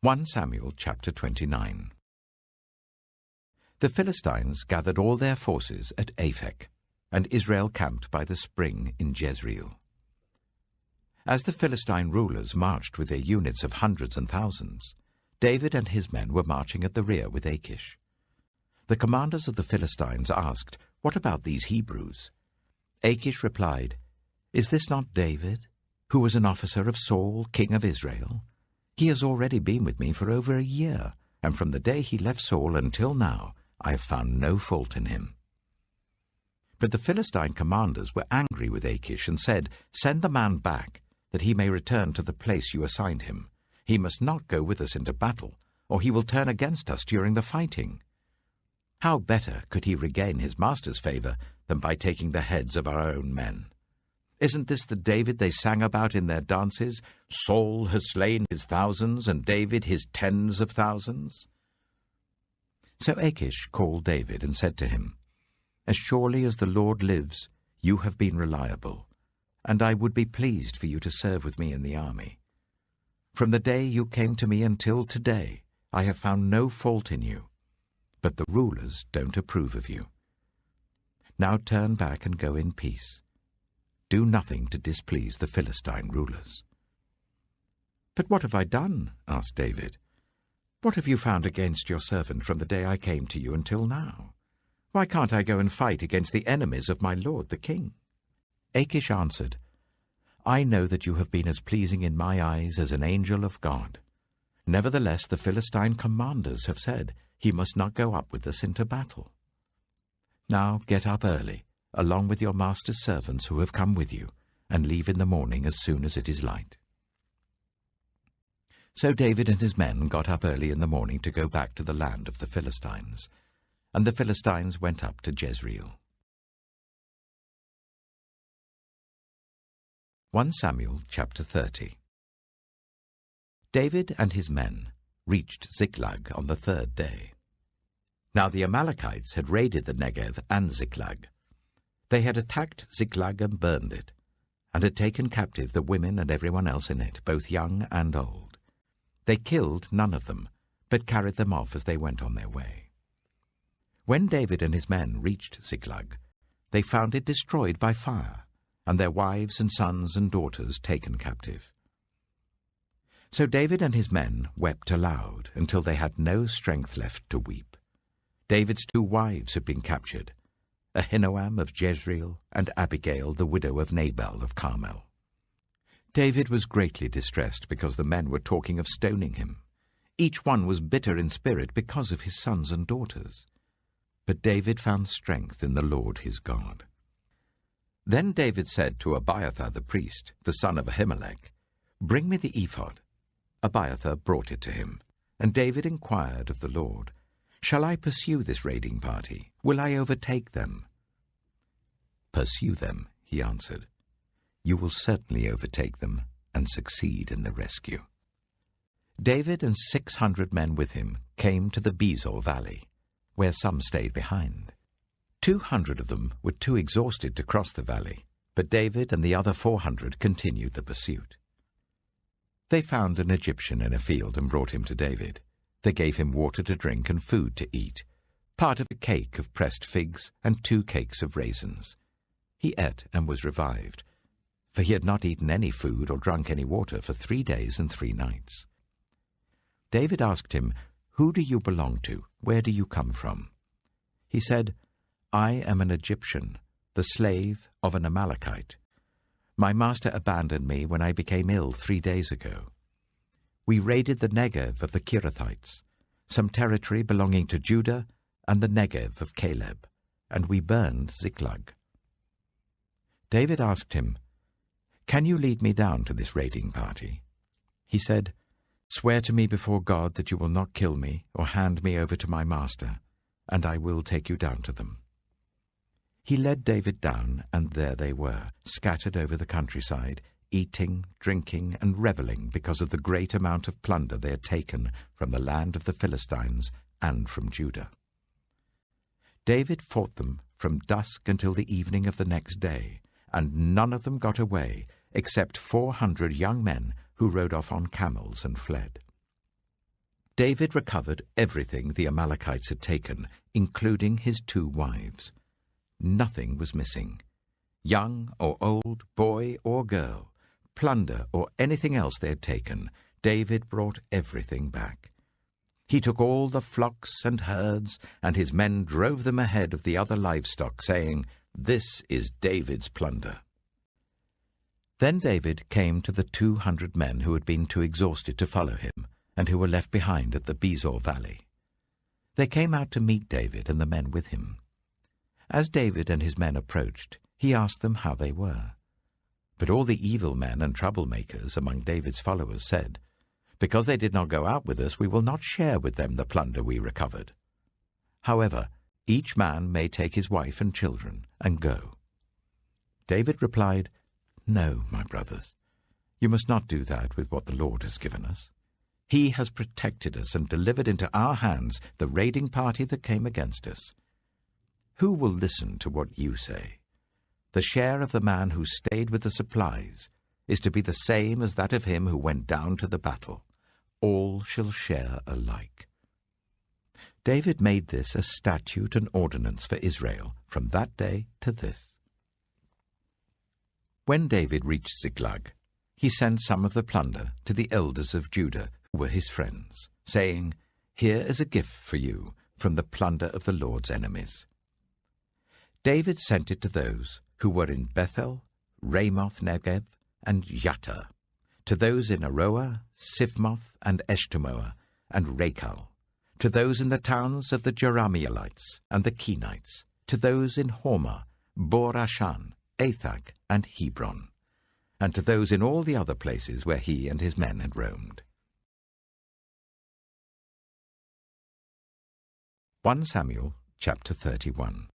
1 Samuel chapter 29. The Philistines gathered all their forces at Aphek, and Israel camped by the spring in Jezreel. As the Philistine rulers marched with their units of hundreds and thousands, David and his men were marching at the rear with Achish. The commanders of the Philistines asked, "What about these Hebrews?" Achish replied, "Is this not David, who was an officer of Saul, king of Israel? He has already been with me for over a year, and from the day he left Saul until now, I have found no fault in him." But the Philistine commanders were angry with Achish and said, "Send the man back, that he may return to the place you assigned him. He must not go with us into battle, or he will turn against us during the fighting. How better could he regain his master's favor than by taking the heads of our own men? Isn't this the David they sang about in their dances? Saul has slain his thousands, and David his tens of thousands." So Achish called David and said to him, "As surely as the Lord lives, you have been reliable, and I would be pleased for you to serve with me in the army. From the day you came to me until today, I have found no fault in you, but the rulers don't approve of you. Now turn back and go in peace. Do nothing to displease the Philistine rulers." "But what have I done?" asked David. "What have you found against your servant from the day I came to you until now? Why can't I go and fight against the enemies of my lord the king?" Achish answered, "I know that you have been as pleasing in my eyes as an angel of God. Nevertheless, the Philistine commanders have said, 'He must not go up with us into battle.' Now get up early, along with your master's servants who have come with you, and leave in the morning as soon as it is light." So David and his men got up early in the morning to go back to the land of the Philistines, and the Philistines went up to Jezreel. 1 Samuel chapter 30. David and his men reached Ziklag on the third day. Now the Amalekites had raided the Negev and Ziklag. They had attacked Ziklag and burned it, and had taken captive the women and everyone else in it, both young and old. They killed none of them, but carried them off as they went on their way. When David and his men reached Ziklag, they found it destroyed by fire, and their wives and sons and daughters taken captive. So David and his men wept aloud until they had no strength left to weep. David's 2 wives had been captured, Ahinoam of Jezreel and Abigail, the widow of Nabal of Carmel. David was greatly distressed because the men were talking of stoning him. Each one was bitter in spirit because of his sons and daughters. But David found strength in the Lord his God. Then David said to Abiathar the priest, the son of Ahimelech, "Bring me the ephod." Abiathar brought it to him, and David inquired of the Lord, "Shall I pursue this raiding party? Will I overtake them?" "Pursue them," he answered. "You will certainly overtake them and succeed in the rescue." David and 600 men with him came to the Bezor valley, where some stayed behind. 200 of them were too exhausted to cross the valley, but David and the other 400 continued the pursuit. They found an Egyptian in a field and brought him to David. They gave him water to drink and food to eat, part of a cake of pressed figs and 2 cakes of raisins. He ate and was revived, for he had not eaten any food or drunk any water for 3 days and 3 nights. David asked him, "Who do you belong to? Where do you come from?" He said, "I am an Egyptian, the slave of an Amalekite. My master abandoned me when I became ill 3 days ago. We raided the Negev of the Kirithites, some territory belonging to Judah, and the Negev of Caleb, and we burned Ziklag." David asked him, "Can you lead me down to this raiding party?" He said, "Swear to me before God that you will not kill me or hand me over to my master, and I will take you down to them." He led David down, and there they were, scattered over the countryside, eating, drinking, and reveling because of the great amount of plunder they had taken from the land of the Philistines and from Judah. David fought them from dusk until the evening of the next day, and none of them got away except 400 young men who rode off on camels and fled. David recovered everything the Amalekites had taken, including his 2 wives. Nothing was missing. Young or old, boy or girl, plunder or anything else they had taken, David brought everything back. He took all the flocks and herds, and his men drove them ahead of the other livestock, saying, "This is David's plunder." Then David came to the 200 men who had been too exhausted to follow him, and who were left behind at the Bezor valley. They came out to meet David and the men with him. As David and his men approached, he asked them how they were. But all the evil men and troublemakers among David's followers said, "Because they did not go out with us, we will not share with them the plunder we recovered. However, each man may take his wife and children and go." David replied, "No, my brothers, you must not do that with what the Lord has given us. He has protected us and delivered into our hands the raiding party that came against us. Who will listen to what you say? The share of the man who stayed with the supplies is to be the same as that of him who went down to the battle. All shall share alike." David made this a statute and ordinance for Israel from that day to this. When David reached Ziklag, he sent some of the plunder to the elders of Judah, who were his friends, saying, "Here is a gift for you from the plunder of the Lord's enemies." David sent it to those who were in Bethel, Ramoth Negev, and Yattah, to those in Aroah, Sifmoth, and Eshtemoa, and Rachal, to those in the towns of the Jerahmeelites and the Kenites, to those in Hormah, Bor-Ashan, Athak, and Hebron, and to those in all the other places where he and his men had roamed. 1 Samuel chapter 31.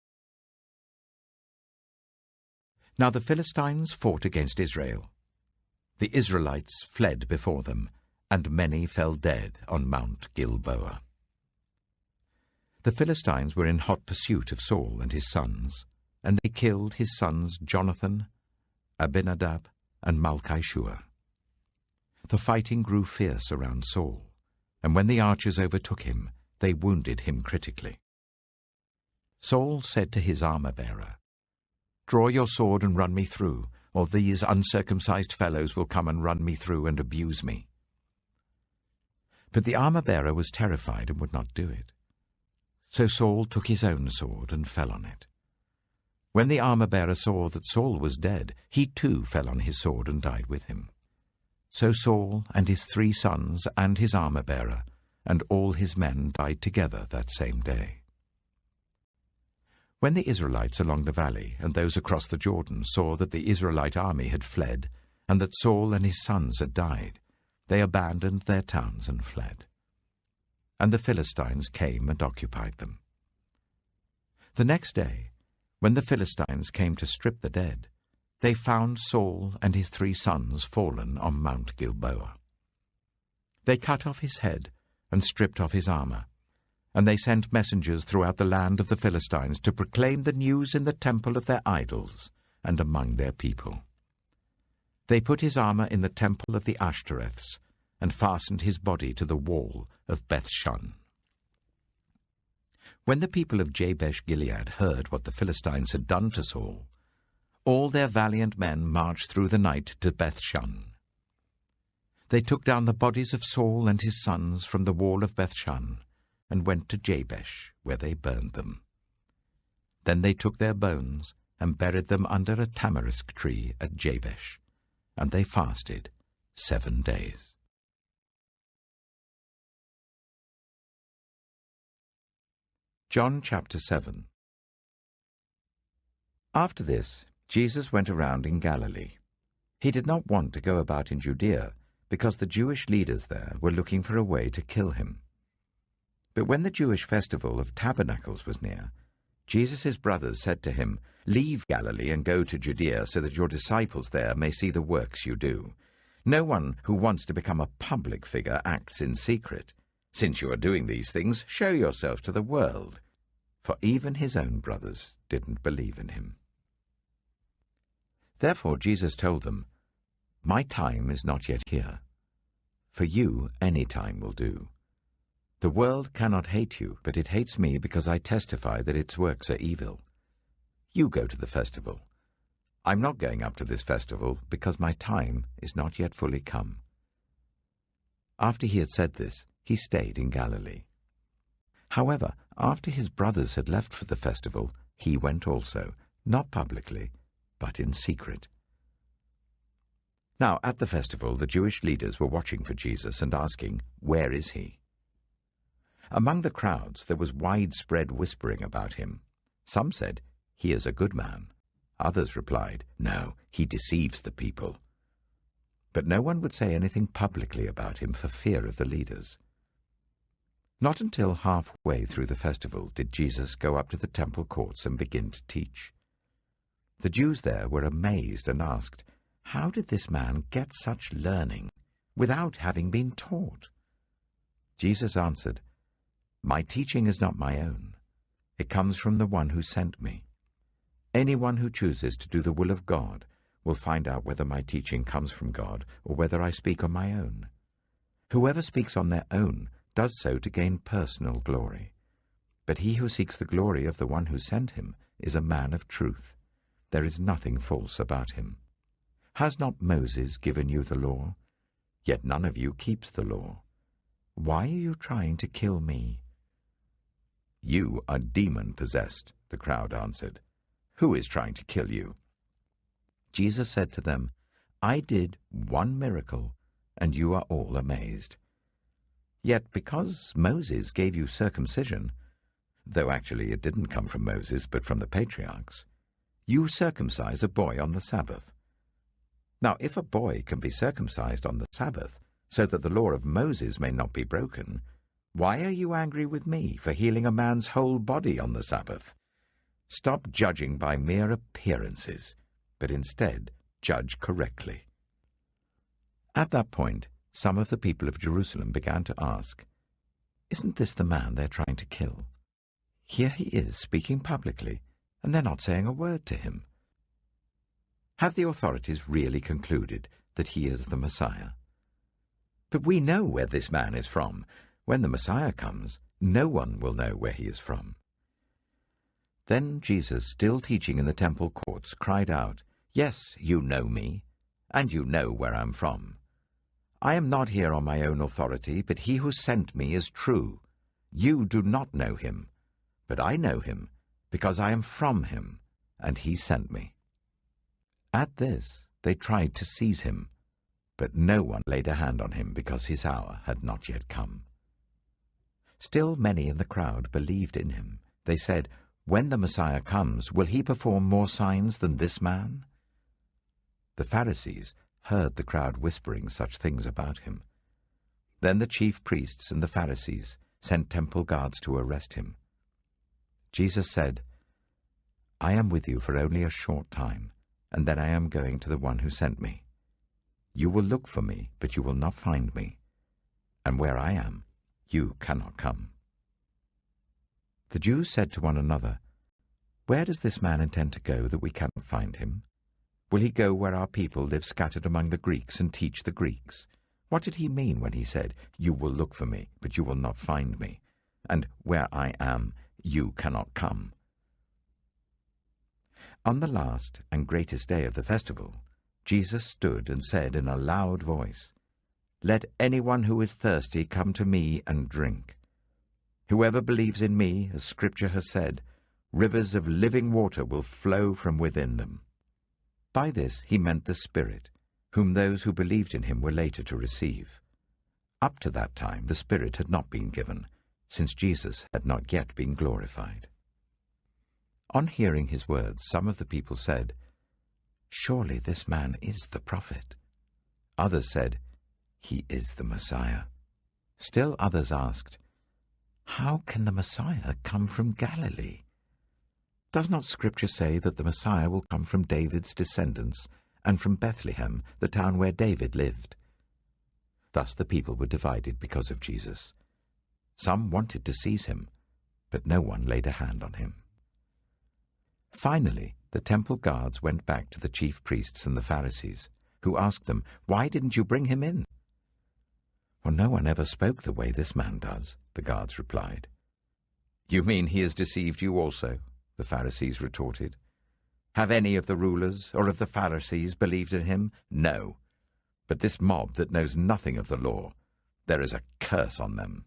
Now the Philistines fought against Israel. The Israelites fled before them, and many fell dead on Mount Gilboa. The Philistines were in hot pursuit of Saul and his sons, and they killed his sons Jonathan, Abinadab, and Malchishua. The fighting grew fierce around Saul, and when the archers overtook him, they wounded him critically. Saul said to his armor-bearer, "Draw your sword and run me through, or these uncircumcised fellows will come and run me through and abuse me." But the armor-bearer was terrified and would not do it. So Saul took his own sword and fell on it. When the armor-bearer saw that Saul was dead, he too fell on his sword and died with him. So Saul and his 3 sons and his armor-bearer and all his men died together that same day. When the Israelites along the valley and those across the Jordan saw that the Israelite army had fled, and that Saul and his sons had died, they abandoned their towns and fled. And the Philistines came and occupied them. The next day, when the Philistines came to strip the dead, they found Saul and his 3 sons fallen on Mount Gilboa. They cut off his head and stripped off his armor, and they sent messengers throughout the land of the Philistines to proclaim the news in the temple of their idols and among their people. They put his armor in the temple of the Ashtoreths and fastened his body to the wall of Beth-shan. When the people of Jabesh-Gilead heard what the Philistines had done to Saul, all their valiant men marched through the night to Beth-shan. They took down the bodies of Saul and his sons from the wall of Beth-shan and went to Jabesh, where they burned them. Then they took their bones and buried them under a tamarisk tree at Jabesh, and they fasted 7 days. John chapter 7. After this, Jesus went around in Galilee. He did not want to go about in Judea, because the Jewish leaders there were looking for a way to kill him. But when the Jewish festival of Tabernacles was near, Jesus' brothers said to him, "Leave Galilee and go to Judea, so that your disciples there may see the works you do. No one who wants to become a public figure acts in secret. Since you are doing these things, show yourself to the world." For even his own brothers didn't believe in him. Therefore Jesus told them, "My time is not yet here. For you any time will do. The world cannot hate you, but it hates me because I testify that its works are evil. You go to the festival. I'm not going up to this festival because my time is not yet fully come." After he had said this, he stayed in Galilee. However, after his brothers had left for the festival, he went also, not publicly, but in secret. Now, at the festival, the Jewish leaders were watching for Jesus and asking, "Where is he?" Among the crowds, there was widespread whispering about him. Some said, "He is a good man." Others replied, "No, he deceives the people." But no one would say anything publicly about him for fear of the leaders. Not until halfway through the festival did Jesus go up to the temple courts and begin to teach. The Jews there were amazed and asked, "How did this man get such learning without having been taught?" Jesus answered, "My teaching is not my own. It comes from the one who sent me. Anyone who chooses to do the will of God will find out whether my teaching comes from God or whether I speak on my own. Whoever speaks on their own does so to gain personal glory. But he who seeks the glory of the one who sent him is a man of truth. There is nothing false about him. Has not Moses given you the law? Yet none of you keeps the law. Why are you trying to kill me?" "You are demon-possessed," the crowd answered. "Who is trying to kill you?" Jesus said to them, "I did one miracle, and you are all amazed. Yet because Moses gave you circumcision, though actually it didn't come from Moses but from the patriarchs, you circumcise a boy on the Sabbath. Now if a boy can be circumcised on the Sabbath, so that the law of Moses may not be broken, why are you angry with me for healing a man's whole body on the Sabbath? Stop judging by mere appearances, but instead judge correctly." At that point, some of the people of Jerusalem began to ask, "Isn't this the man they're trying to kill? Here he is speaking publicly, and they're not saying a word to him. Have the authorities really concluded that he is the Messiah? But we know where this man is from. When the Messiah comes, no one will know where he is from." Then Jesus, still teaching in the temple courts, cried out, "Yes, you know me, and you know where I'm from. I am not here on my own authority, but he who sent me is true. You do not know him, but I know him, because I am from him, and he sent me." At this, they tried to seize him, but no one laid a hand on him because his hour had not yet come. Still many in the crowd believed in him. They said, "When the Messiah comes, will he perform more signs than this man?" The Pharisees heard the crowd whispering such things about him. Then the chief priests and the Pharisees sent temple guards to arrest him. Jesus said, "I am with you for only a short time, and then I am going to the one who sent me. You will look for me, but you will not find me. And where I am, you cannot come." The Jews said to one another, "Where does this man intend to go that we cannot find him? Will he go where our people live scattered among the Greeks and teach the Greeks? What did he mean when he said, 'You will look for me, but you will not find me,' and 'Where I am, you cannot come'?" On the last and greatest day of the festival, Jesus stood and said in a loud voice, "Let anyone who is thirsty come to me and drink. Whoever believes in me, as Scripture has said, rivers of living water will flow from within them." By this he meant the Spirit, whom those who believed in him were later to receive. Up to that time the Spirit had not been given, since Jesus had not yet been glorified. On hearing his words, some of the people said, "Surely this man is the prophet." Others said, "He is the Messiah." Still others asked, "How can the Messiah come from Galilee? Does not Scripture say that the Messiah will come from David's descendants and from Bethlehem, the town where David lived?" Thus the people were divided because of Jesus. Some wanted to seize him, but no one laid a hand on him. Finally, the temple guards went back to the chief priests and the Pharisees, who asked them, "Why didn't you bring him in?" "Well, no one ever spoke the way this man does," the guards replied. "You mean he has deceived you also?" the Pharisees retorted. "Have any of the rulers or of the Pharisees believed in him? No. But this mob that knows nothing of the law, there is a curse on them."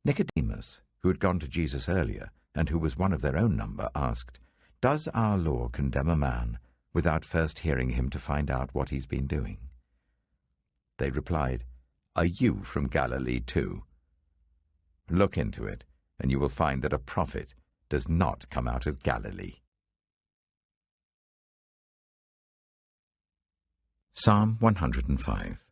Nicodemus, who had gone to Jesus earlier and who was one of their own number, asked, "Does our law condemn a man without first hearing him to find out what he's been doing?" They replied, "Are you from Galilee too? Look into it, and you will find that a prophet does not come out of Galilee." Psalm 105.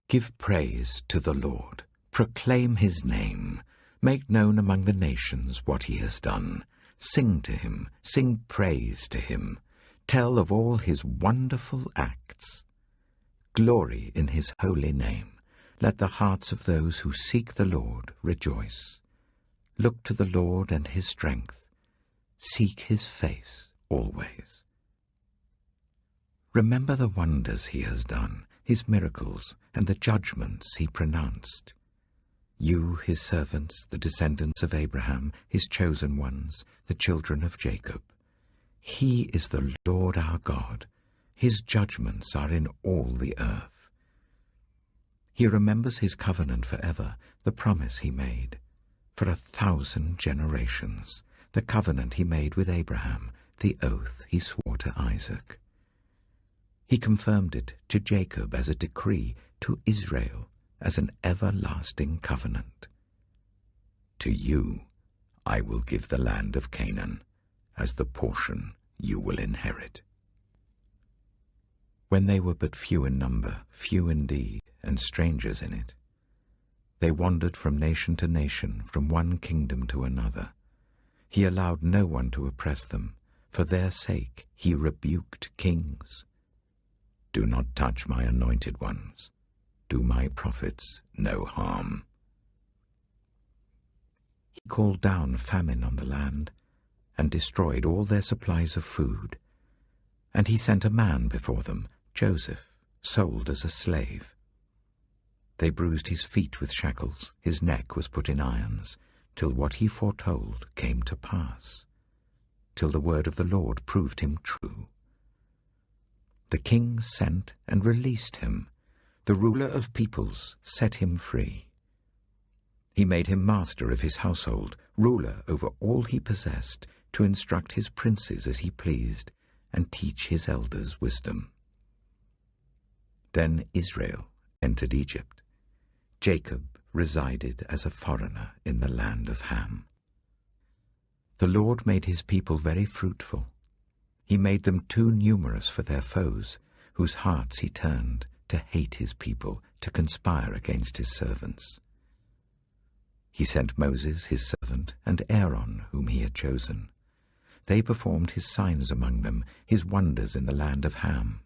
Give praise to the Lord, proclaim his name, make known among the nations what he has done. Sing to him, sing praise to him, tell of all his wonderful acts. Glory in his holy name. Let the hearts of those who seek the Lord rejoice. Look to the Lord and his strength. Seek his face always. Remember the wonders he has done, his miracles, and the judgments he pronounced. You, his servants, the descendants of Abraham, his chosen ones, the children of Jacob. He is the Lord our God. His judgments are in all the earth. He remembers his covenant forever, the promise he made. For 1,000 generations, the covenant he made with Abraham, the oath he swore to Isaac. He confirmed it to Jacob as a decree, to Israel as an everlasting covenant. To you I will give the land of Canaan as the portion you will inherit. When they were but few in number, few indeed, and strangers in it, they wandered from nation to nation, from one kingdom to another. He allowed no one to oppress them. For their sake he rebuked kings. Do not touch my anointed ones. Do my prophets no harm. He called down famine on the land and destroyed all their supplies of food. And he sent a man before them, Joseph, sold as a slave. They bruised his feet with shackles, his neck was put in irons, till what he foretold came to pass, till the word of the Lord proved him true. The king sent and released him. The ruler of peoples set him free. He made him master of his household, ruler over all he possessed, to instruct his princes as he pleased, and teach his elders wisdom. Then Israel entered Egypt. Jacob resided as a foreigner in the land of Ham. The Lord made his people very fruitful. He made them too numerous for their foes, whose hearts he turned to hate his people, to conspire against his servants. He sent Moses, his servant, and Aaron, whom he had chosen. They performed his signs among them, his wonders in the land of Ham.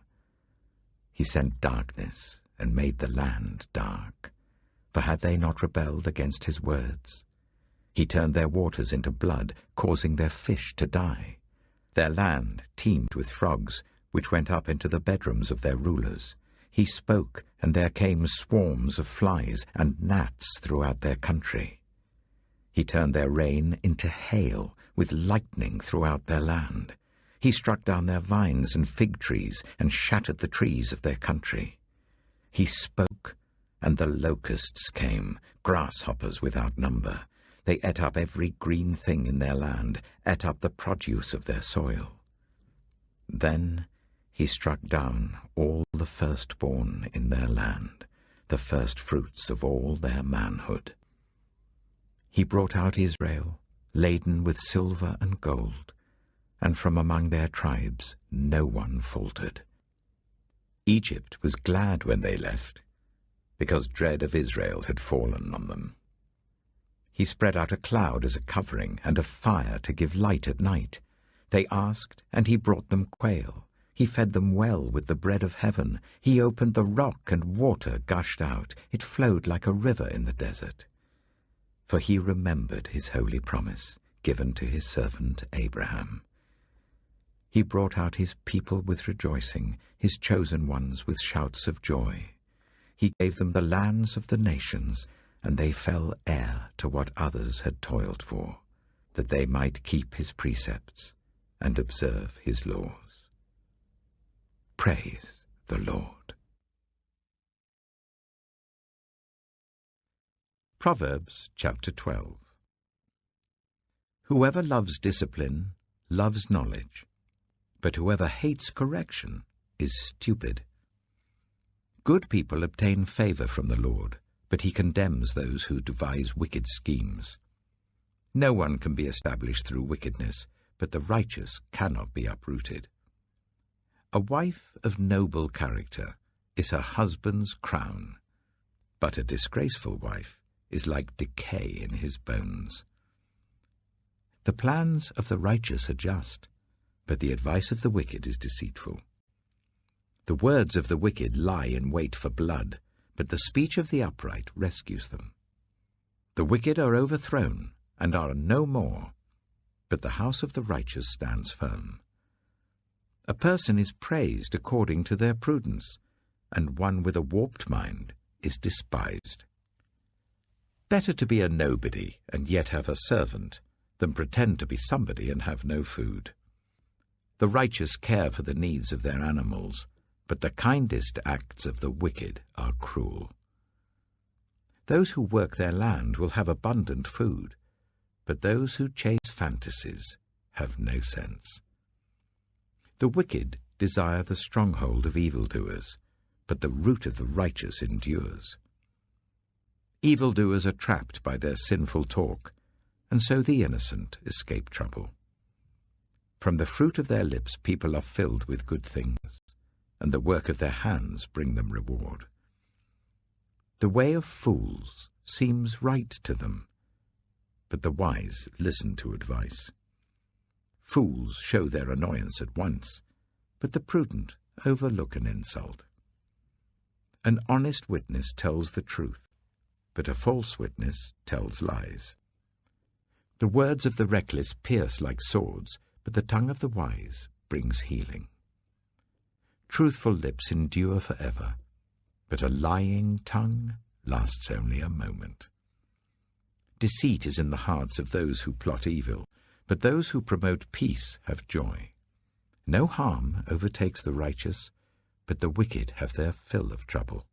He sent darkness and made the land dark. For had they not rebelled against his words? He turned their waters into blood, causing their fish to die. Their land teemed with frogs, which went up into the bedrooms of their rulers. He spoke, and there came swarms of flies and gnats throughout their country. He turned their rain into hail, with lightning throughout their land. He struck down their vines and fig trees, and shattered the trees of their country. He spoke, and the locusts came, grasshoppers without number. They ate up every green thing in their land, ate up the produce of their soil. Then he struck down all the firstborn in their land, the firstfruits of all their manhood. He brought out Israel, laden with silver and gold, and from among their tribes no one faltered. Egypt was glad when they left, because dread of Israel had fallen on them. He spread out a cloud as a covering, and a fire to give light at night. They asked, and he brought them quail. He fed them well with the bread of heaven. He opened the rock, and water gushed out. It flowed like a river in the desert. For he remembered his holy promise, given to his servant Abraham. He brought out his people with rejoicing, his chosen ones with shouts of joy. He gave them the lands of the nations, and they fell heir to what others had toiled for, that they might keep his precepts and observe his laws. Praise the Lord. Proverbs chapter 12. Whoever loves discipline loves knowledge, but whoever hates correction is stupid. Good people obtain favor from the Lord, but he condemns those who devise wicked schemes. No one can be established through wickedness, but the righteous cannot be uprooted. A wife of noble character is her husband's crown, but a disgraceful wife is like decay in his bones. The plans of the righteous are just, but the advice of the wicked is deceitful. The words of the wicked lie in wait for blood, but the speech of the upright rescues them. The wicked are overthrown and are no more, but the house of the righteous stands firm. A person is praised according to their prudence, and one with a warped mind is despised. Better to be a nobody and yet have a servant than pretend to be somebody and have no food. The righteous care for the needs of their animals, but the kindest acts of the wicked are cruel. Those who work their land will have abundant food, but those who chase fantasies have no sense. The wicked desire the stronghold of evildoers, but the root of the righteous endures. Evildoers are trapped by their sinful talk, and so the innocent escape trouble. From the fruit of their lips people are filled with good things, and the work of their hands bring them reward. The way of fools seems right to them, but the wise listen to advice. Fools show their annoyance at once, but the prudent overlook an insult. An honest witness tells the truth, but a false witness tells lies. The words of the reckless pierce like swords, but the tongue of the wise brings healing. Truthful lips endure forever, but a lying tongue lasts only a moment. Deceit is in the hearts of those who plot evil, but those who promote peace have joy. No harm overtakes the righteous, but the wicked have their fill of trouble.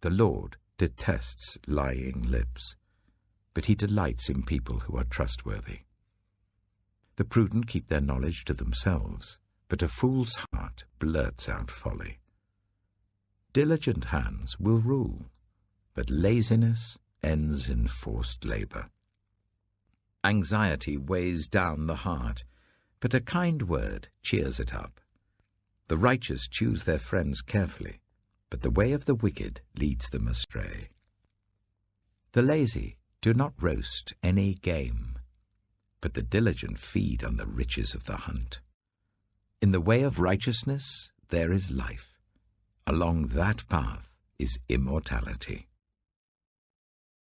The Lord detests lying lips, but he delights in people who are trustworthy. The prudent keep their knowledge to themselves, but a fool's heart blurts out folly. Diligent hands will rule, but laziness ends in forced labor. Anxiety weighs down the heart, but a kind word cheers it up. The righteous choose their friends carefully, but the way of the wicked leads them astray. The lazy do not roast any game, but the diligent feed on the riches of the hunt. In the way of righteousness there is life. Along that path is immortality.